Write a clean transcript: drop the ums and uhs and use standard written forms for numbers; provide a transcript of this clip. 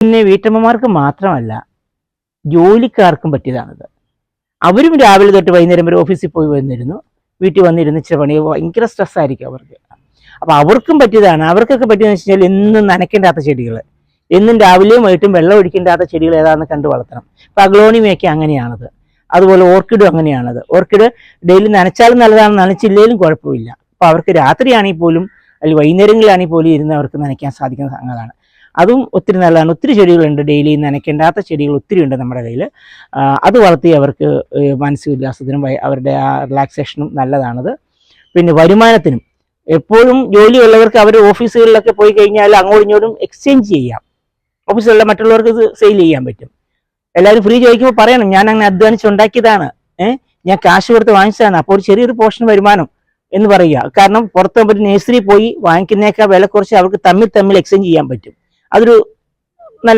പിന്നെ വീട്ടമ്മമാർക്ക് മാത്രമല്ല, ജോലിക്കാർക്കും പറ്റിയതാണിത്. അവരും രാവിലെ തൊട്ട് വൈകുന്നേരം വരെ ഓഫീസിൽ പോയി വന്നിരുന്നു, വീട്ടിൽ വന്നിരുന്ന് ഇച്ചിരി പണി, ഭയങ്കര സ്ട്രെസ്സായിരിക്കും അവർക്ക്. അപ്പോൾ അവർക്കും പറ്റിയതാണ്. അവർക്കൊക്കെ പറ്റിയെന്ന് വെച്ച് കഴിഞ്ഞാൽ എന്നും നനയ്ക്കേണ്ടാത്ത ചെടികൾ, എന്നും രാവിലെയും വൈകിട്ടും വെള്ളം ഒഴിക്കേണ്ടാത്ത ചെടികൾ ഏതാണെന്ന് കണ്ടു വളർത്തണം. ഇപ്പോൾ അഗ്ലോണിമയൊക്കെ അങ്ങനെയാണത്. അതുപോലെ ഓർക്കിഡും അങ്ങനെയാണത്. ഓർക്കിഡ് ഡെയിലി നനച്ചാലും നല്ലതാണ്, നനച്ചില്ലെങ്കിലും കുഴപ്പമില്ല. അപ്പോൾ അവർക്ക് രാത്രിയാണെങ്കിൽ പോലും അല്ലെങ്കിൽ വൈകുന്നേരങ്ങളിലാണെങ്കിൽ പോലും ഇരുന്ന് അവർക്ക് നനയ്ക്കാൻ സാധിക്കുന്ന സംഗതിയാണ്. അതും ഒത്തിരി നല്ലതാണ്. ഒത്തിരി ചെടികളുണ്ട്, ഡെയിലി നനയ്ക്കേണ്ടാത്ത ചെടികൾ ഒത്തിരി ഉണ്ട് നമ്മുടെ കയ്യിൽ. അത് വളർത്തി അവർക്ക് മാനസിക ഉല്ലാസത്തിനും അവരുടെ ആ റിലാക്സേഷനും നല്ലതാണത്. പിന്നെ വരുമാനത്തിനും എപ്പോഴും ജോലിയുള്ളവർക്ക് അവർ ഓഫീസുകളിലൊക്കെ പോയി കഴിഞ്ഞാൽ അങ്ങോട്ടും ഇങ്ങോട്ടും എക്സ്ചേഞ്ച് ചെയ്യാം. ഓഫീസിലുള്ള മറ്റുള്ളവർക്ക് ഇത് സെയിൽ ചെയ്യാൻ പറ്റും. എല്ലാവരും ഫ്രീ ചോദിക്കുമ്പോൾ പറയണം, ഞാൻ അങ്ങനെ അധ്വാനിച്ചുണ്ടാക്കിയതാണ്, ഞാൻ കാശ് കൊടുത്ത് വാങ്ങിച്ചതാണ്, അപ്പോൾ ഒരു ചെറിയൊരു പോർഷൻ വരുമാനം എന്ന് പറയുക. കാരണം പുറത്ത് ഒരു നഴ്സറി പോയി വാങ്ങിക്കുന്നേക്കാൾ വില കുറച്ച് അവർക്ക് തമ്മിൽ എക്സ്ചേഞ്ച് ചെയ്യാൻ പറ്റും. അതൊരു